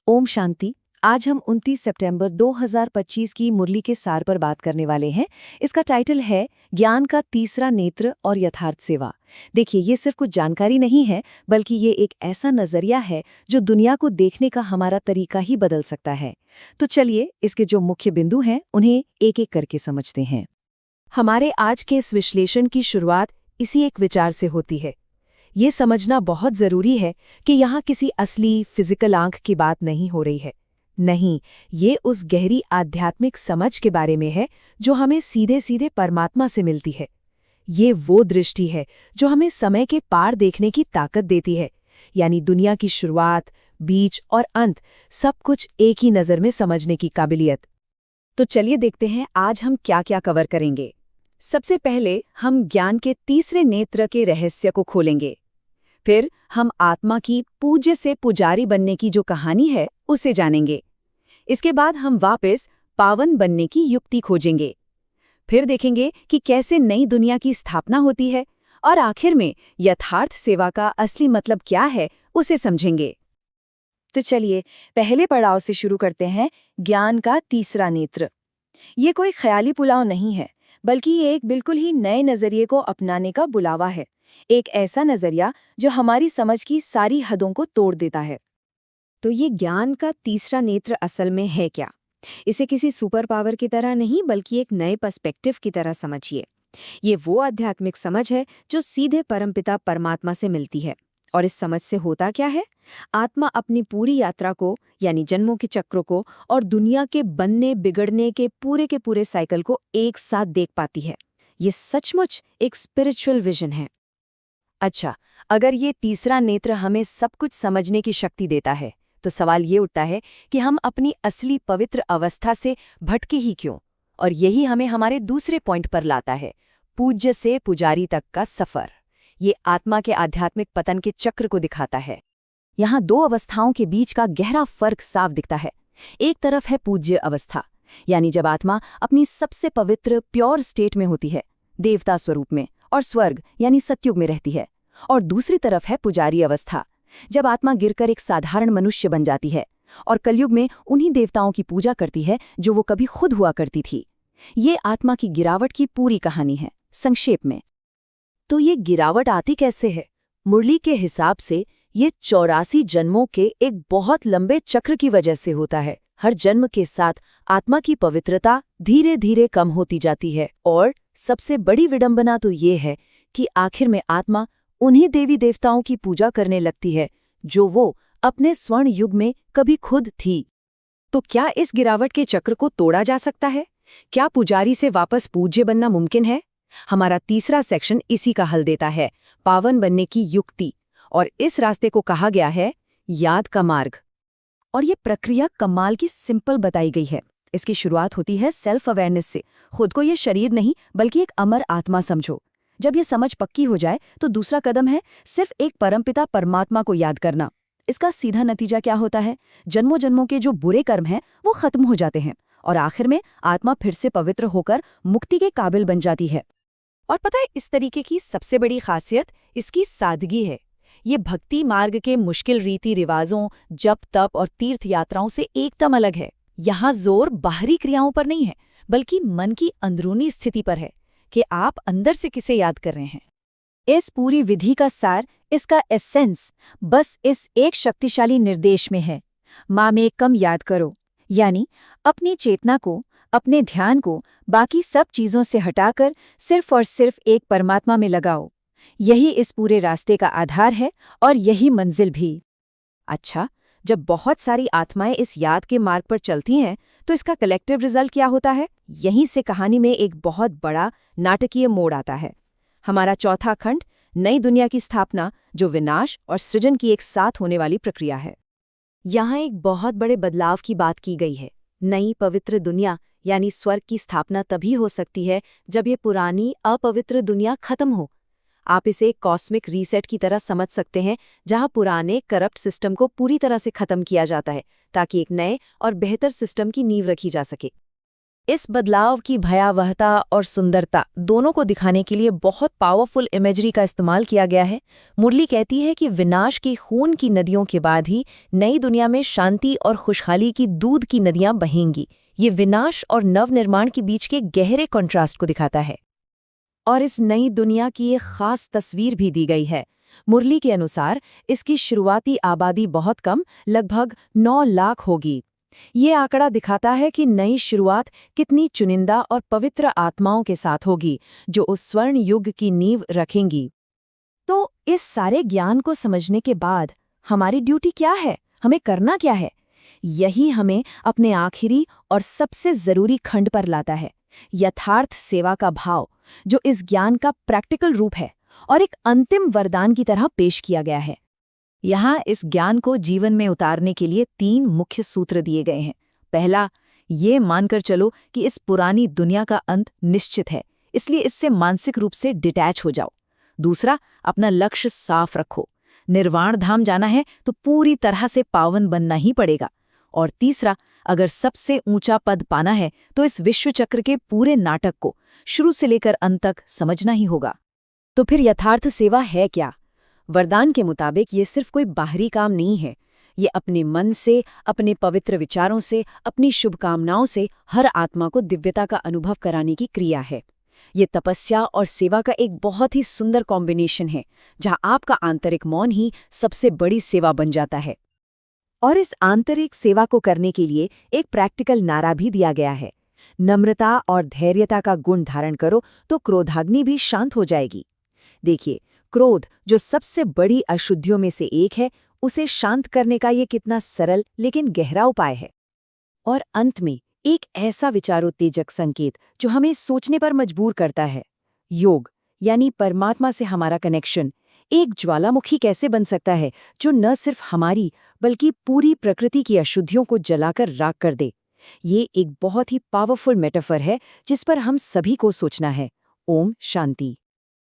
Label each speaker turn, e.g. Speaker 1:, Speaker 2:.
Speaker 1: ओम शांति। आज हम 29 सितंबर 2025 की मुरली के सार पर बात करने वाले हैं। इसका टाइटल है ज्ञान का तीसरा नेत्र और यथार्थ सेवा। देखिए, ये सिर्फ कुछ जानकारी नहीं है, बल्कि ये एक ऐसा नजरिया है जो दुनिया को देखने का हमारा तरीका ही बदल सकता है। तो चलिए, इसके जो मुख्य बिंदु हैं उन्हें एक एक करके समझते हैं। हमारे आज के इस विश्लेषण की शुरुआत इसी एक विचार से होती है। ये समझना बहुत जरूरी है कि यहाँ किसी असली फिजिकल आंख की बात नहीं हो रही है। नहीं, ये उस गहरी आध्यात्मिक समझ के बारे में है जो हमें सीधे सीधे परमात्मा से मिलती है। ये वो दृष्टि है जो हमें समय के पार देखने की ताकत देती है, यानी दुनिया की शुरुआत, बीच और अंत सब कुछ एक ही नज़र में समझने की काबिलियत। तो चलिए देखते हैं आज हम क्या क्या कवर करेंगे। सबसे पहले हम ज्ञान के तीसरे नेत्र के रहस्य को खोलेंगे। फिर हम आत्मा की पूज्य से पुजारी बनने की जो कहानी है उसे जानेंगे। इसके बाद हम वापस पावन बनने की युक्ति खोजेंगे। फिर देखेंगे कि कैसे नई दुनिया की स्थापना होती है, और आखिर में यथार्थ सेवा का असली मतलब क्या है उसे समझेंगे। तो चलिए पहले पड़ाव से शुरू करते हैं, ज्ञान का तीसरा नेत्र। ये कोई ख्याली पुलाव नहीं है, बल्कि ये एक बिल्कुल ही नए नजरिए को अपनाने का बुलावा है। एक ऐसा नजरिया जो हमारी समझ की सारी हदों को तोड़ देता है। तो ये ज्ञान का तीसरा नेत्र असल में है क्या? इसे किसी सुपर पावर की तरह नहीं, बल्कि एक नए पर्सपेक्टिव की तरह समझिए। ये वो आध्यात्मिक समझ है जो सीधे परमपिता परमात्मा से मिलती है। और इस समझ से होता क्या है? आत्मा अपनी पूरी यात्रा को, यानी जन्मों के चक्रों को और दुनिया के बनने बिगड़ने के पूरे साइकिल को एक साथ देख पाती है। ये सचमुच एक स्पिरिचुअल विजन है। अच्छा, अगर ये तीसरा नेत्र हमें सब कुछ समझने की शक्ति देता है, तो सवाल ये उठता है कि हम अपनी असली पवित्र अवस्था से भटके ही क्यों? और यही हमें हमारे दूसरे पॉइंट पर लाता है, पूज्य से पुजारी तक का सफर। ये आत्मा के आध्यात्मिक पतन के चक्र को दिखाता है। यहाँ दो अवस्थाओं के बीच का गहरा फर्क साफ दिखता है। एक तरफ है पूज्य अवस्था, यानी जब आत्मा अपनी सबसे पवित्र प्योर स्टेट में होती है, देवता स्वरूप में, और स्वर्ग यानी सतयुग में रहती है। और दूसरी तरफ है पुजारी अवस्था, जब आत्मा गिरकर एक साधारण मनुष्य बन जाती है और कलयुग में उन्हीं देवताओं की पूजा करती है जो वो कभी खुद हुआ करती थी। ये आत्मा की गिरावट की पूरी कहानी है संक्षेप में। तो ये गिरावट आती कैसे है? मुरली के हिसाब से ये 84 जन्मों के एक बहुत लंबे चक्र की वजह से होता है। हर जन्म के साथ आत्मा की पवित्रता धीरे धीरे कम होती जाती है, और सबसे बड़ी विडंबना तो ये है कि आखिर में आत्मा उन्हीं देवी देवताओं की पूजा करने लगती है जो वो अपने स्वर्ण युग में कभी खुद थी। तो क्या इस गिरावट के चक्र को तोड़ा जा सकता है? क्या पुजारी से वापस पूज्य बनना मुमकिन है? हमारा तीसरा सेक्शन इसी का हल देता है, पावन बनने की युक्ति। और इस रास्ते को कहा गया है याद का मार्ग। और ये प्रक्रिया कमाल की सिंपल बताई गई है। इसकी शुरुआत होती है सेल्फ अवेयरनेस से। खुद को ये शरीर नहीं, बल्कि एक अमर आत्मा समझो। जब ये समझ पक्की हो जाए तो दूसरा कदम है सिर्फ एक परमपिता परमात्मा को याद करना। इसका सीधा नतीजा क्या होता है? जन्मों जन्मों के जो बुरे कर्म हैं वो खत्म हो जाते हैं, और आखिर में आत्मा फिर से पवित्र होकर मुक्ति के काबिल बन जाती है। और पता है, इस तरीके की सबसे बड़ी खासियत इसकी सादगी है। ये भक्ति मार्ग के मुश्किल रीति रिवाजों, जप तप और तीर्थ यात्राओं से एकदम अलग है। यहाँ जोर बाहरी क्रियाओं पर नहीं है, बल्कि मन की अंदरूनी स्थिति पर है कि आप अंदर से किसे याद कर रहे हैं। इस पूरी विधि का सार, इसका एसेंस बस इस एक शक्तिशाली निर्देश में है, मामेकम याद करो। यानी अपनी चेतना को, अपने ध्यान को बाकी सब चीजों से हटाकर सिर्फ और सिर्फ एक परमात्मा में लगाओ। यही इस पूरे रास्ते का आधार है, और यही मंजिल भी। अच्छा, जब बहुत सारी आत्माएं इस याद के मार्ग पर चलती हैं, तो इसका कलेक्टिव रिजल्ट क्या होता है? यहीं से कहानी में एक बहुत बड़ा नाटकीय मोड़ आता है। हमारा चौथा खंड, नई दुनिया की स्थापना, जो विनाश और सृजन की एक साथ होने वाली प्रक्रिया है। यहाँ एक बहुत बड़े बदलाव की बात की गई है। नई पवित्र दुनिया यानी स्वर्ग की स्थापना तभी हो सकती है जब ये पुरानी अपवित्र दुनिया खत्म हो। आप इसे एक कॉस्मिक रीसेट की तरह समझ सकते हैं, जहां पुराने करप्ट सिस्टम को पूरी तरह से खत्म किया जाता है ताकि एक नए और बेहतर सिस्टम की नींव रखी जा सके। इस बदलाव की भयावहता और सुंदरता दोनों को दिखाने के लिए बहुत पावरफुल इमेजरी का इस्तेमाल किया गया है। मुरली कहती है कि विनाश की खून की नदियों के बाद ही नई दुनिया में शांति और खुशहाली की दूध की नदियां बहेंगी। ये विनाश और नवनिर्माण के बीच के गहरे कॉन्ट्रास्ट को दिखाता है। और इस नई दुनिया की एक खास तस्वीर भी दी गई है। मुरली के अनुसार इसकी शुरुआती आबादी बहुत कम, लगभग 9 लाख होगी। ये आंकड़ा दिखाता है कि नई शुरुआत कितनी चुनिंदा और पवित्र आत्माओं के साथ होगी, जो उस स्वर्ण युग की नींव रखेंगी। तो इस सारे ज्ञान को समझने के बाद हमारी ड्यूटी क्या है? हमें करना क्या है? यही हमें अपने आखिरी और सबसे जरूरी खंड पर लाता है, यथार्थ सेवा का भाव, जो इस ज्ञान का प्रैक्टिकल रूप है और एक अंतिम वरदान की तरह पेश किया गया है। यहाँ इस ज्ञान को जीवन में उतारने के लिए 3 मुख्य सूत्र दिए गए हैं। पहला, ये मानकर चलो कि इस पुरानी दुनिया का अंत निश्चित है, इसलिए इससे मानसिक रूप से डिटैच हो जाओ। दूसरा, अपना लक्ष्य साफ रखो। निर्वाण धाम जाना है तो पूरी तरह से पावन बनना ही पड़ेगा। और तीसरा, अगर सबसे ऊंचा पद पाना है तो इस विश्व चक्र के पूरे नाटक को शुरू से लेकर अंत तक समझना ही होगा। तो फिर यथार्थ सेवा है क्या? वरदान के मुताबिक ये सिर्फ कोई बाहरी काम नहीं है। ये अपने मन से, अपने पवित्र विचारों से, अपनी शुभकामनाओं से हर आत्मा को दिव्यता का अनुभव कराने की क्रिया है। ये तपस्या और सेवा का एक बहुत ही सुंदर कॉम्बिनेशन है, जहां आपका आंतरिक मौन ही सबसे बड़ी सेवा बन जाता है। और इस आंतरिक सेवा को करने के लिए एक प्रैक्टिकल नारा भी दिया गया है। नम्रता और धैर्यता का गुण धारण करो तो क्रोधाग्नि भी शांत हो जाएगी। देखिए, क्रोध जो सबसे बड़ी अशुद्धियों में से एक है, उसे शांत करने का ये कितना सरल लेकिन गहरा उपाय है। और अंत में एक ऐसा विचारोत्तेजक संकेत जो हमें सोचने पर मजबूर करता है। योग यानी परमात्मा से हमारा कनेक्शन एक ज्वालामुखी कैसे बन सकता है, जो न सिर्फ हमारी बल्कि पूरी प्रकृति की अशुद्धियों को जलाकर राख कर दे। ये एक बहुत ही पावरफुल मेटाफर है जिस पर हम सभी को सोचना है। ओम शांति।